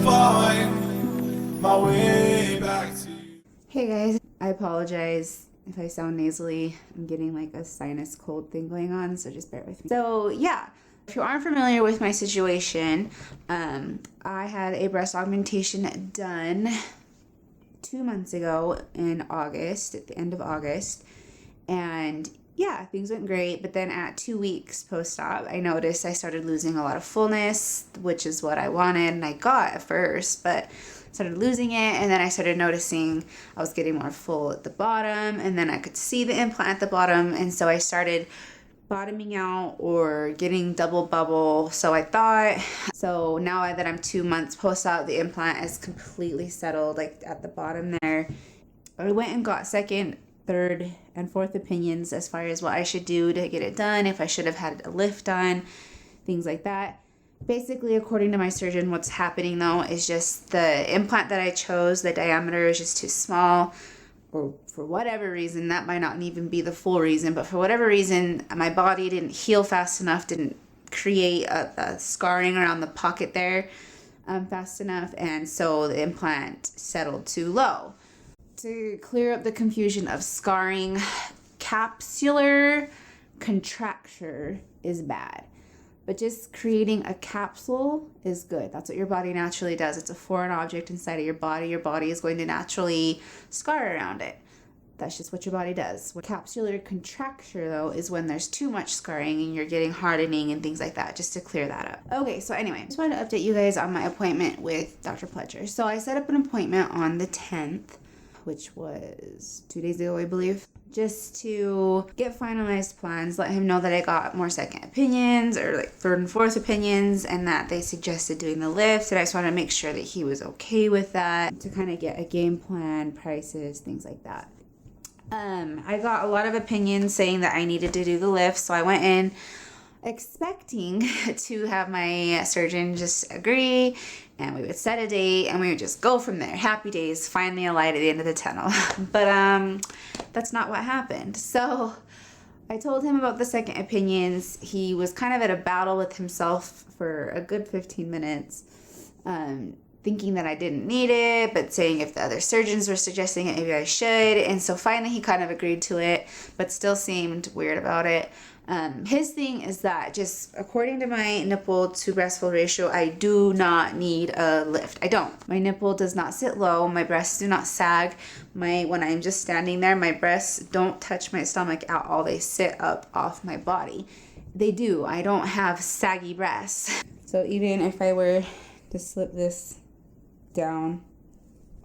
find my way back to you. Hey guys, I apologize if I sound nasally. I'm getting like a sinus cold thing going on, so just bear with me. So yeah, if you aren't familiar with my situation, I had a breast augmentation done 2 months ago in August, at the end of August, and yeah, things went great. But then at 2 weeks post-op, I noticed I started losing a lot of fullness, which is what I wanted and I got at first, but started losing it. And then I started noticing I was getting more full at the bottom, and then I could see the implant at the bottom. And so I started bottoming out or getting double bubble. So I thought, so now that I'm 2 months post-op, the implant is completely settled, like at the bottom there. I went and got second, third, and fourth opinions as far as what I should do to get it done, if I should have had a lift done, things like that. Basically, according to my surgeon, what's happening though is just the implant that I chose, the diameter is just too small, or for whatever reason, that might not even be the full reason, but for whatever reason, my body didn't heal fast enough, didn't create a scarring around the pocket there fast enough, and so the implant settled too low. To clear up the confusion of scarring, capsular contracture is bad, but just creating a capsule is good. That's what your body naturally does. It's a foreign object inside of your body. Your body is going to naturally scar around it. That's just what your body does. What capsular contracture though is when there's too much scarring and you're getting hardening and things like that, just to clear that up. Okay, so anyway, I just wanted to update you guys on my appointment with Dr. Pledger. So I set up an appointment on the 10th, which was 2 days ago, I believe, just to get finalized plans, let him know that I got more second opinions or like third and fourth opinions, and that they suggested doing the lift, and I just wanted to make sure that he was okay with that, to kind of get a game plan, prices, things like that. I got a lot of opinions saying that I needed to do the lift, so I went in expecting to have my surgeon just agree, and we would set a date and we would just go from there. Happy days, finally a light at the end of the tunnel. But that's not what happened. So I told him about the second opinions. He was kind of at a battle with himself for a good 15 minutes, thinking that I didn't need it, but saying if the other surgeons were suggesting it, maybe I should. And so finally he kind of agreed to it, but still seemed weird about it. His thing is that, just according to my nipple to breastfeed ratio, I do not need a lift. I don't. My nipple does not sit low. My breasts do not sag. When I'm just standing there, my breasts don't touch my stomach at all. They sit up off my body. They do. I don't have saggy breasts. So even if I were to slip this down,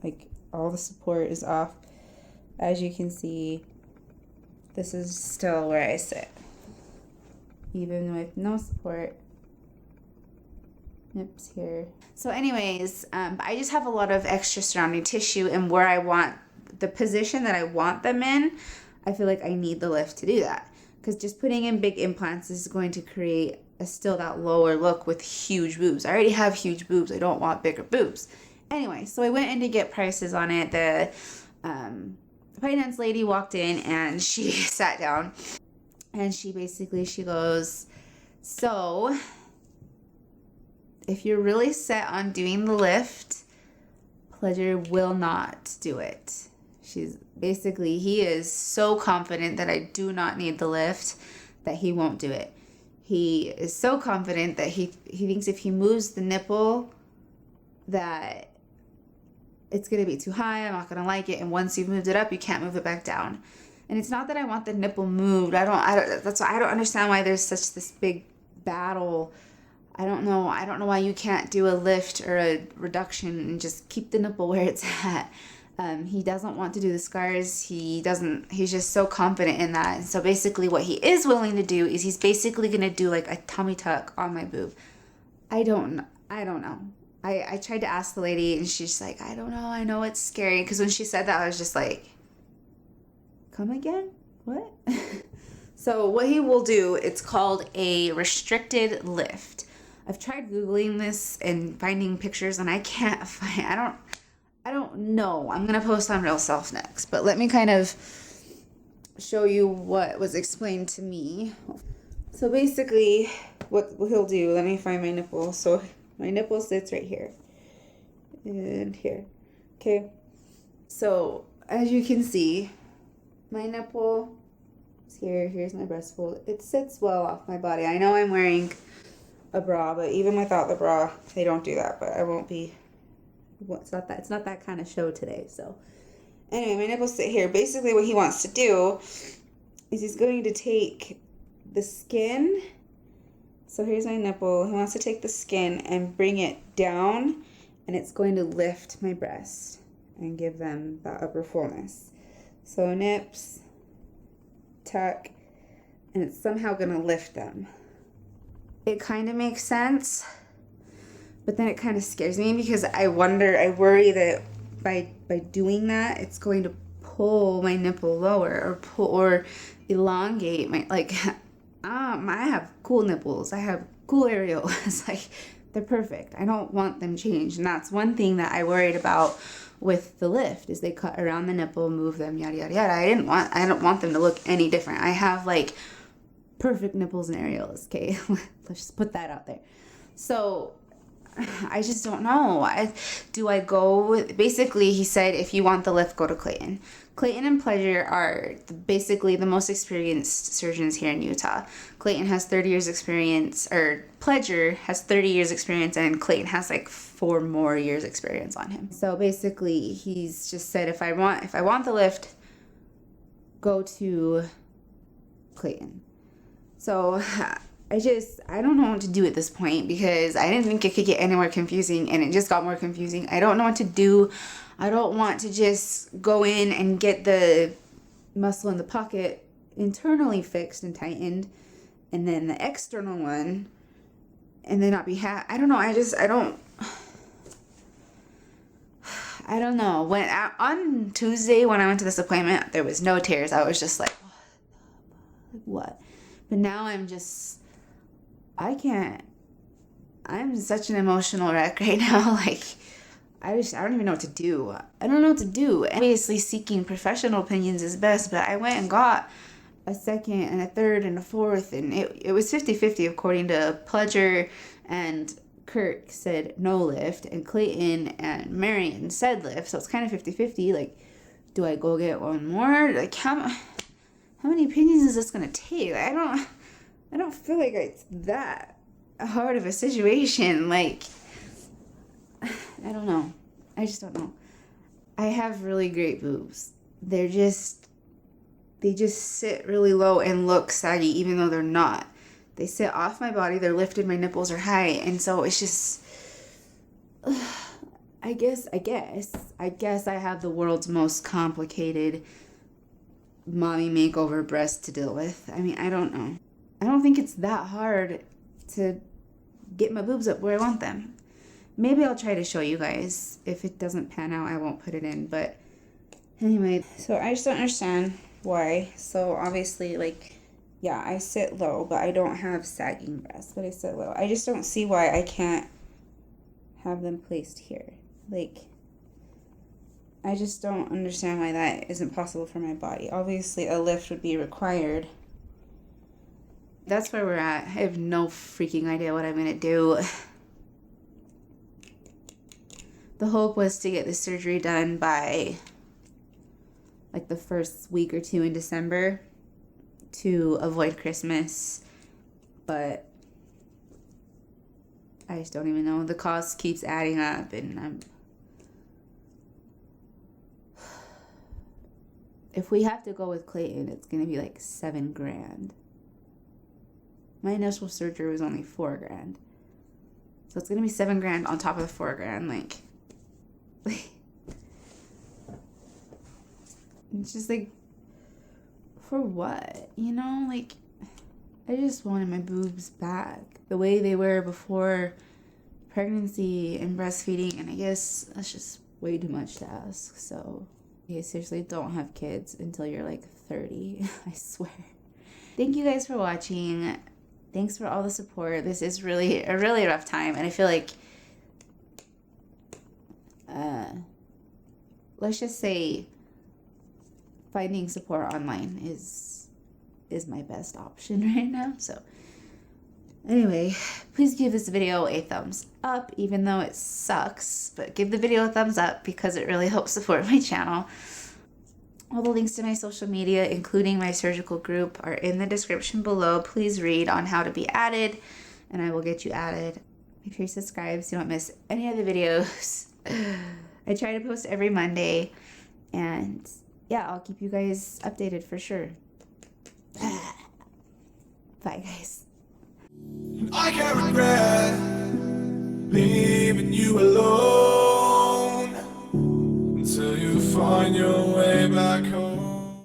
like, all the support is off. As you can see, this is still where I sit, even with no support. Nips here. So anyways, I just have a lot of extra surrounding tissue, and where I want the position that I want them in, I feel like I need the lift to do that, because just putting in big implants is going to create still that lower look with huge boobs. I already have huge boobs. I don't want bigger boobs. Anyway, so I went in to get prices on it. The finance lady walked in and she sat down, and she goes, so if you're really set on doing the lift, Pledger will not do it. He is so confident that I do not need the lift that he won't do it. He is so confident that he thinks if he moves the nipple that it's going to be too high, I'm not going to like it, and once you've moved it up, you can't move it back down. And it's not that I want the nipple moved. That's why I don't understand why there's such this big battle. I don't know why you can't do a lift or a reduction and just keep the nipple where it's at. He doesn't want to do the scars. He's just so confident in that. And so basically what he is willing to do is he's basically going to do like a tummy tuck on my boob. I don't know. I tried to ask the lady, and she's like, I don't know. I know it's scary. Because when she said that, I was just like, come again? What? So what he will do, it's called a restricted lift. I've tried Googling this and finding pictures, and I can't find, I don't know. I'm going to post on Real Self next, but let me kind of show you what was explained to me. So basically what he'll do, let me find my nipple. So my nipple sits right here. and here. Okay, so as you can see, my nipple is here. Here's my breast fold. It sits well off my body. I know I'm wearing a bra, but even without the bra, they don't do that. But I won't be. It's not that kind of show today. So anyway, my nipples sit here. Basically, what he wants to do is he's going to take the skin. So here's my nipple. He wants to take the skin and bring it down, and it's going to lift my breast and give them that upper fullness. So nips, tuck, and it's somehow going to lift them. It kind of makes sense, but then it kind of scares me because I worry that by doing that, it's going to pull my nipple lower or elongate my, like, I have cool nipples. I have cool areolas. Like, they're perfect. I don't want them changed. And that's one thing that I worried about with the lift is they cut around the nipple, move them, yada, yada, yada. I don't want them to look any different. I have, like, perfect nipples and areolas, okay? Let's just put that out there. So I just don't know. Do I go with, basically he said if you want the lift, go to Clayton. Clayton and Pleasure are basically the most experienced surgeons here in Utah. Clayton has 30 years experience, or Pleasure has 30 years experience, and Clayton has like 4 more years experience on him. So basically he's just said if I want the lift, go to Clayton. So I don't know what to do at this point because I didn't think it could get any more confusing, and it just got more confusing. I don't know what to do. I don't want to just go in and get the muscle in the pocket internally fixed and tightened, and then the external one, and then not be I don't know. I don't know. On Tuesday when I went to this appointment, there was no tears. I was just like, what? But now I can't. I'm such an emotional wreck right now. Like, I don't even know what to do. I don't know what to do. Obviously, seeking professional opinions is best, but I went and got a second and a third and a fourth, and it was 50-50 according to Pleasure, and Kirk said no lift, and Clayton and Marion said lift, so it's kind of 50-50. Like, do I go get one more? Like, how many opinions is this gonna take? Like, I don't feel like it's that hard of a situation. Like, I don't know. I just don't know. I have really great boobs. They just sit really low and look saggy even though they're not. They sit off my body, they're lifted, my nipples are high, and so it's just I guess I have the world's most complicated mommy makeover breast to deal with. I mean, I don't know. I don't think it's that hard to get my boobs up where I want them. Maybe I'll try to show you guys. If it doesn't pan out, I won't put it in. But anyway, so I just don't understand why. So obviously, like, yeah, I sit low, but I don't have sagging breasts, but I sit low. I just don't see why I can't have them placed here. Like, I just don't understand why that isn't possible for my body. Obviously, a lift would be required. That's where we're at. I have no freaking idea what I'm going to do. The hope was to get the surgery done by like the first week or two in December to avoid Christmas. But I just don't even know. The cost keeps adding up, and if we have to go with Clayton, it's going to be like $7,000. My initial surgery was only $4,000. So it's going to be $7,000 on top of the $4,000. Like, it's just like, for what? You know, like, I just wanted my boobs back the way they were before pregnancy and breastfeeding, and I guess that's just way too much to ask. So, yeah, seriously, don't have kids until you're like 30. I swear. Thank you guys for watching. Thanks for all the support. This is really a really rough time, and I feel like let's just say finding support online is my best option right now. So Anyway, please give this video a thumbs up, even though it sucks, but give the video a thumbs up because it really helps support my channel. All the links to my social media, including my surgical group, are in the description below. Please read on how to be added, and I will get you added. Make sure you subscribe so you don't miss any of the videos. I try to post every Monday, and yeah, I'll keep you guys updated for sure. Bye, guys.